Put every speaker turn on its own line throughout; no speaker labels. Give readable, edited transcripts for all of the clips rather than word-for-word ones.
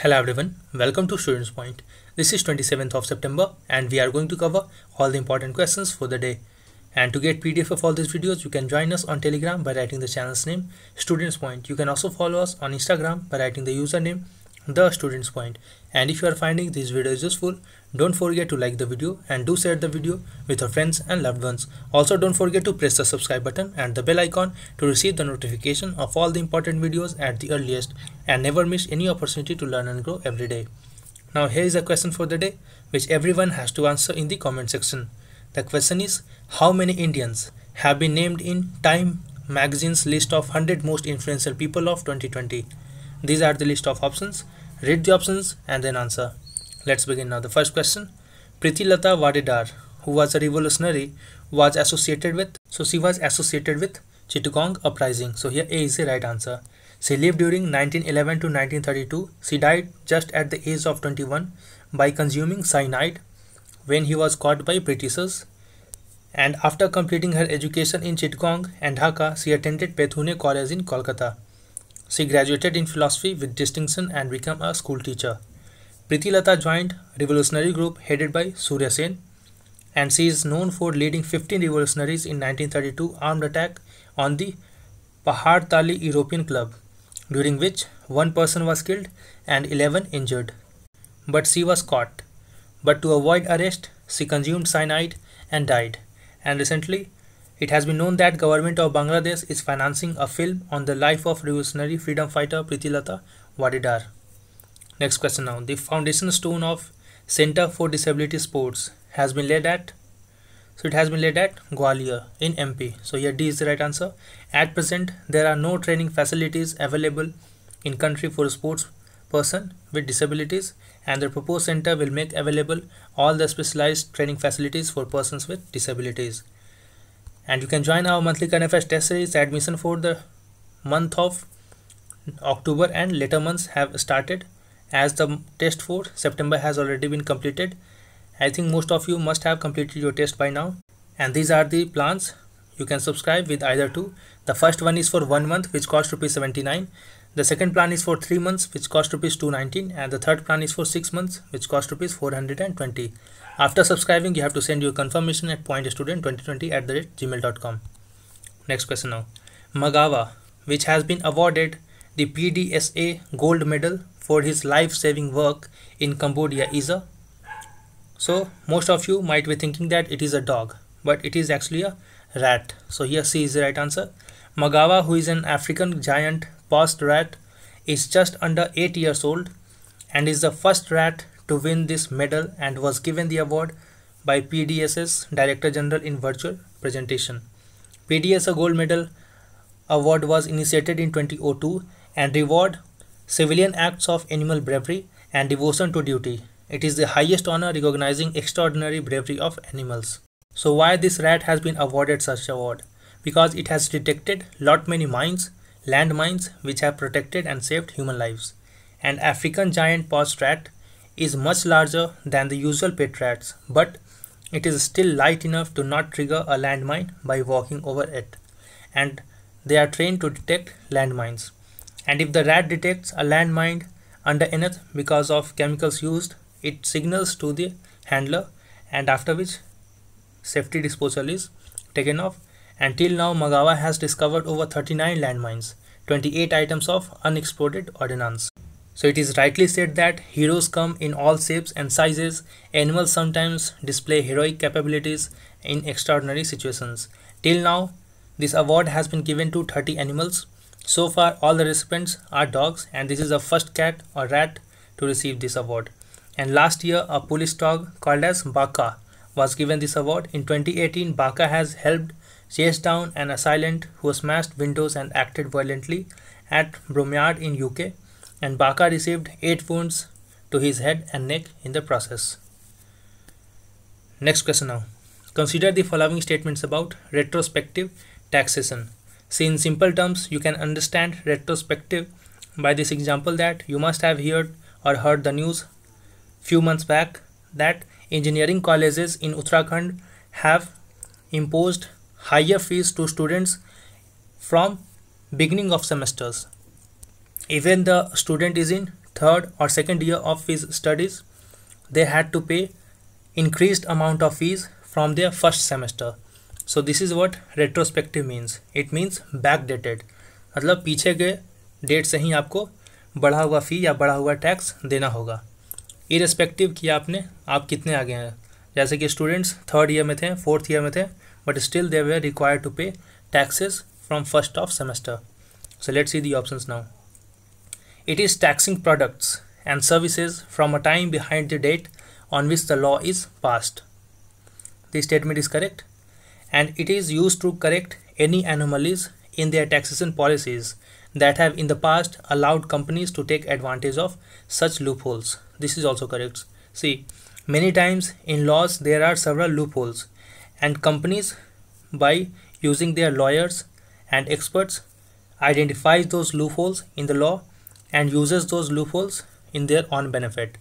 Hello everyone, welcome to Students Point. This is 27th of September and we are going to cover all the important questions for the day. And to get PDF of all these videos, you can join us on Telegram by writing the channel's name Students Point. You can also follow us on Instagram by writing the username The Students Point. And if you are finding these videos useful, don't forget to like the video and do share the video with your friends and loved ones. Also don't forget to press the subscribe button and the bell icon to receive the notification of all the important videos at the earliest and never miss any opportunity to learn and grow every day. Now here is a question for the day which everyone has to answer in the comment section. The question is, how many Indians have been named in Time magazine's list of 100 most influential people of 2020? These are the list of options. Read the options and then answer. Let's begin now. The first question. Prithilatha Wadedar, who was a revolutionary, was associated with Chittagong uprising. So here A is the right answer. She lived during 1911 to 1932. She died just at the age of 21 by consuming cyanide when he was caught by Britishers. And after completing her education in Chittagong and Dhaka, she attended Bethune College in Kolkata. She graduated in philosophy with distinction and became a school teacher. Prithilatha joined revolutionary group headed by Surya Sen, and she is known for leading 15 revolutionaries in 1932 armed attack on the Pahadtali European Club, during which one person was killed and 11 injured. But she was caught. But to avoid arrest, she consumed cyanide and died. And recently, it has been known that government of Bangladesh is financing a film on the life of revolutionary freedom fighter Prithilatha Wadedar. Next question now. The foundation stone of Center for Disability Sports has been laid at Gwalior in MP. So here D is the right answer. At present, there are no training facilities available in country for sports person with disabilities, and the proposed center will make available all the specialized training facilities for persons with disabilities. And you can join our monthly current affairs test series. Admission for the month of October and later months have started, as the test for September has already been completed. I think most of you must have completed your test by now. And these are the plans. You can subscribe with either two. The first one is for 1 month, which costs ₹79. The second plan is for 3 months, which costs ₹219, and the third plan is for 6 months, which costs ₹420. After subscribing, you have to send your confirmation at pointstudent2020@gmail.com. Next question now. Magawa, which has been awarded the PDSA gold medal for his life-saving work in Cambodia, is a... So most of you might be thinking that it is a dog, but it is actually a rat. So here C is the right answer. Magawa, who is an African giant paused rat, is just under 8 years old and is the first rat to win this medal and was given the award by PDSA's Director General in virtual presentation. PDSA Gold Medal Award was initiated in 2002 and reward civilian acts of animal bravery and devotion to duty. It is the highest honor recognizing extraordinary bravery of animals. So why this rat has been awarded such award? Because it has detected lot many mines, land mines, which have protected and saved human lives. And African giant paused rat is much larger than the usual pet rats, but it is still light enough to not trigger a landmine by walking over it. And they are trained to detect landmines. And if the rat detects a landmine underneath because of chemicals used, it signals to the handler, and after which safety disposal is taken off. Until now, Magawa has discovered over 39 landmines, 28 items of unexploded ordnance. So it is rightly said that heroes come in all shapes and sizes. Animals sometimes display heroic capabilities in extraordinary situations. Till now, this award has been given to 30 animals. So far, all the recipients are dogs, and this is the first cat or rat to receive this award. And last year, a police dog called as Baka was given this award. In 2018, Baka has helped chase down an assailant who smashed windows and acted violently at Bromyard in UK, and Baka received 8 wounds to his head and neck in the process. Next question now. Consider the following statements about retrospective taxation. See, in simple terms, you can understand retrospective by this example that you must have heard the news few months back that engineering colleges in Uttarakhand have imposed higher fees to students from beginning of semesters. Even the student is in third or second year of his studies, they had to pay increased amount of fees from their first semester. So this is what retrospective means. It means backdated. मतलब पीछे के date से ही आपको बढ़ा हुआ फ़ी या बढ़ा हुआ टैक्स देना होगा, इरेस्पेक्टिव कि आप कितने आगे हैं. जैसे कि स्टूडेंट्स थर्ड ईयर में थे, फोर्थ ईयर में थे, but still they were required to pay taxes from first of semester. So let's see the options now. It is taxing products and services from a time behind the date on which the law is passed. The statement is correct, and it is used to correct any anomalies in their taxation policies that have in the past allowed companies to take advantage of such loopholes. This is also correct. See, many times in laws there are several loopholes, and companies, by using their lawyers and experts, identifies those loopholes in the law and uses those loopholes in their own benefit.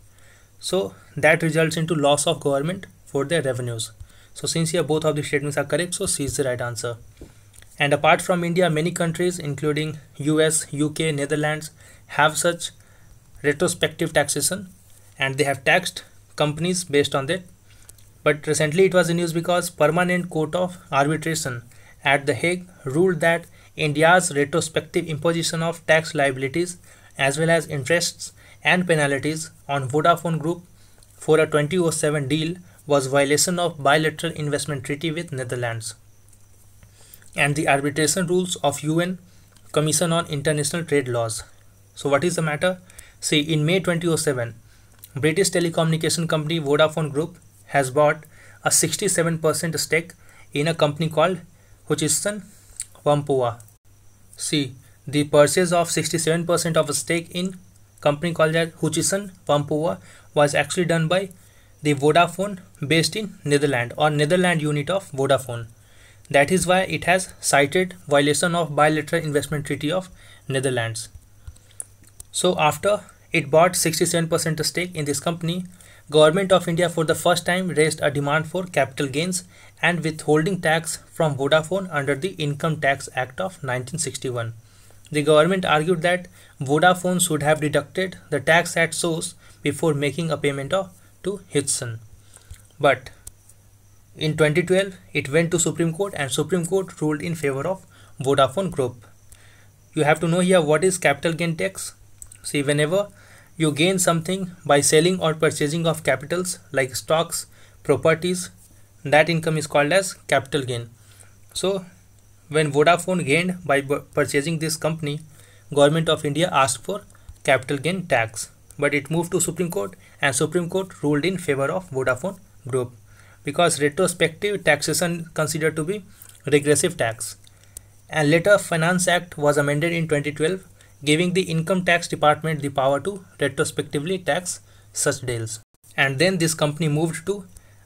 So that results into loss of government for their revenues. So since here both of the statements are correct, so C is the right answer. And apart from India, many countries including US, UK, Netherlands have such retrospective taxation, and they have taxed companies based on that. But recently it was in news because Permanent Court of Arbitration at The Hague ruled that India's retrospective imposition of tax liabilities as well as interests and penalties on Vodafone Group for a 2007 deal was violation of bilateral investment treaty with Netherlands and the arbitration rules of UN Commission on International Trade Laws. So what is the matter? See, in May 2007, British telecommunication company Vodafone Group has bought a 67% stake in a company called Hutchison Whampoa. See, the purchase of 67% of a stake in company called as Hutchison Whampoa was actually done by the Vodafone based in Netherlands or Netherlands unit of Vodafone. That is why it has cited violation of bilateral investment treaty of Netherlands. So after it bought 67% stake in this company, Government of India for the first time raised a demand for capital gains and withholding tax from Vodafone under the Income Tax Act of 1961. The government argued that Vodafone should have deducted the tax at source before making a payment to Hutchison. But in 2012, it went to Supreme Court and Supreme Court ruled in favor of Vodafone Group. You have to know here what is capital gain tax. See, whenever you gain something by selling or purchasing of capitals like stocks, properties, that income is called as capital gain. So when Vodafone gained by purchasing this company, Government of India asked for capital gain tax, but it moved to Supreme Court and Supreme Court ruled in favor of Vodafone Group because retrospective taxation considered to be regressive tax. And later Finance Act was amended in 2012, giving the Income Tax Department the power to retrospectively tax such deals. And then this company moved to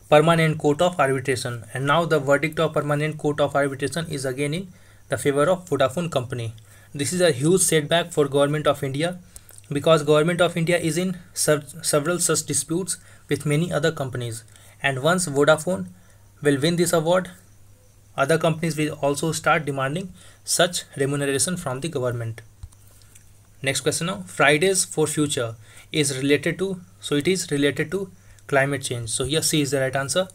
Permanent Court of Arbitration, and now the verdict of Permanent Court of Arbitration is again in the favor of Vodafone company. This is a huge setback for Government of India because Government of India is in several such disputes with many other companies, and once Vodafone will win this award, other companies will also start demanding such remuneration from the government. Next question now. Fridays for Future is related to, so it is related to climate change. So here C is the right answer.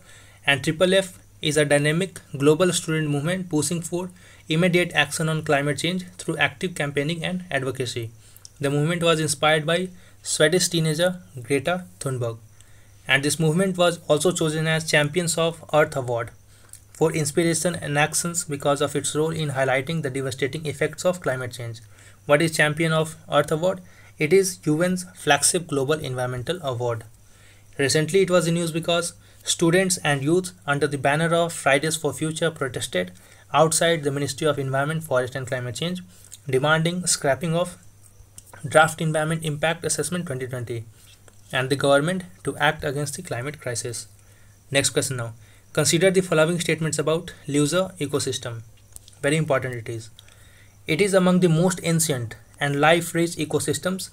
And FFF is a dynamic global student movement pushing for immediate action on climate change through active campaigning and advocacy. The movement was inspired by Swedish teenager Greta Thunberg, and this movement was also chosen as Champions of Earth Award for inspiration and actions because of its role in highlighting the devastating effects of climate change. What is Champion of Earth Award? It is UN's flagship global environmental award. Recently it was in news because students and youth under the banner of Fridays for Future protested outside the Ministry of Environment, Forest and Climate Change, demanding scrapping of Draft Environment Impact Assessment 2020 and the government to act against the climate crisis. Next question now. Consider the following statements about Leuser ecosystem. Very important it is. It is among the most ancient and life-rich ecosystems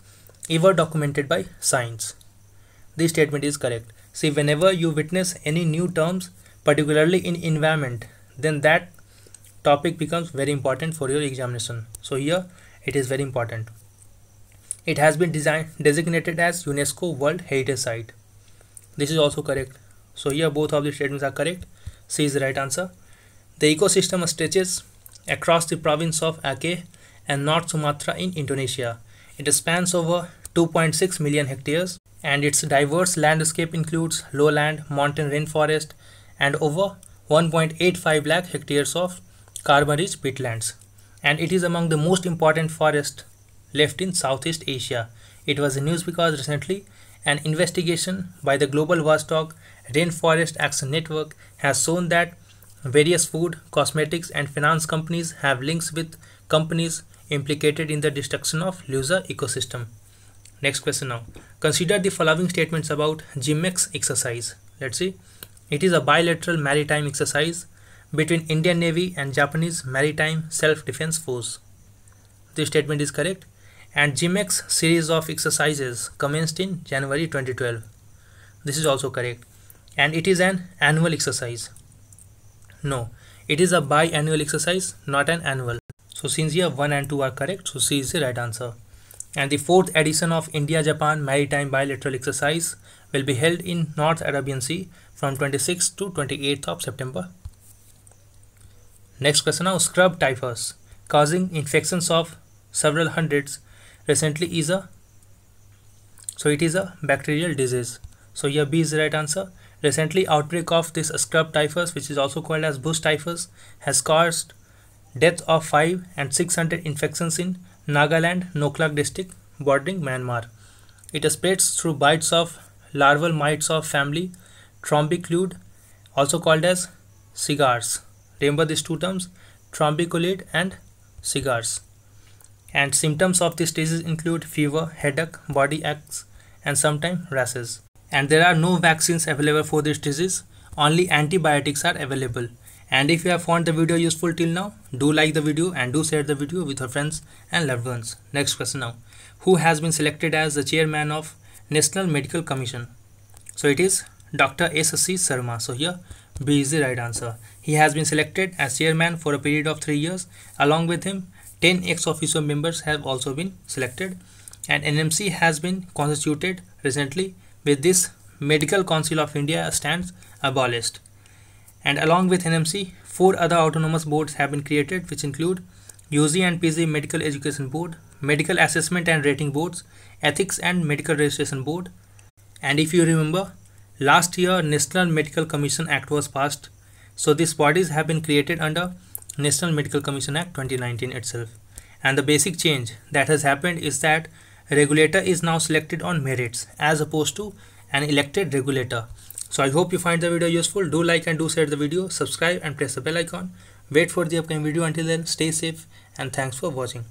ever documented by science. This statement is correct. See, whenever you witness any new terms, particularly in environment, then that topic becomes very important for your examination. So here it is very important. It has been designated as UNESCO World Heritage Site. This is also correct. So here both of the statements are correct. C is the right answer. The ecosystem stretches across the province of Aceh and North Sumatra in Indonesia. It spans over 2.6 million hectares and its diverse landscape includes lowland, mountain rainforest and over 1.85 lakh hectares of carbon-rich peatlands. And it is among the most important forests left in Southeast Asia. It was in news because recently an investigation by the Global Watchdog Rainforest Action Network has shown that various food, cosmetics and finance companies have links with companies implicated in the destruction of Lusa ecosystem. Next question now. Consider the following statements about GMEX exercise. Let's see. It is a bilateral maritime exercise between Indian Navy and Japanese Maritime Self-Defense Force. This statement is correct. And GMEX series of exercises commenced in January 2012. This is also correct. And it is an annual exercise. No, it is a biannual exercise, not an annual. So since here 1 and 2 are correct, so C is the right answer. And the 4th edition of India-Japan Maritime Bilateral Exercise will be held in North Arabian Sea from 26th to 28th of September. Next question now. Scrub typhus causing infections of several hundreds recently is a, so it is a bacterial disease. So here B is the right answer. Recently outbreak of this scrub typhus, which is also called as bush typhus, has caused death of 5 and 600 infections in Nagaland, Noklak district bordering Myanmar. It spreads through bites of larval mites of family Trombiculid, also called as cigars. Remember these two terms, Trombiculid and cigars. And symptoms of this disease include fever, headache, body aches and sometimes rashes. And there are no vaccines available for this disease, only antibiotics are available. And if you have found the video useful till now, do like the video and do share the video with your friends and loved ones. Next question now. Who has been selected as the chairman of National Medical Commission? So it is Dr. S.C. Sharma. So here B is the right answer. He has been selected as chairman for a period of 3 years. Along with him, 10 ex-officio members have also been selected. And NMC has been constituted recently. With this, Medical Council of India stands abolished. And along with NMC, 4 other autonomous boards have been created, which include UG and PG Medical Education Board, Medical Assessment and Rating Boards, Ethics and Medical Registration Board. And if you remember, last year National Medical Commission Act was passed. So these bodies have been created under National Medical Commission Act 2019 itself. And the basic change that has happened is that a regulator is now selected on merits as opposed to an elected regulator. So I hope you find the video useful. Do like and do share the video, subscribe and press the bell icon. Wait for the upcoming video. Until then, stay safe and thanks for watching.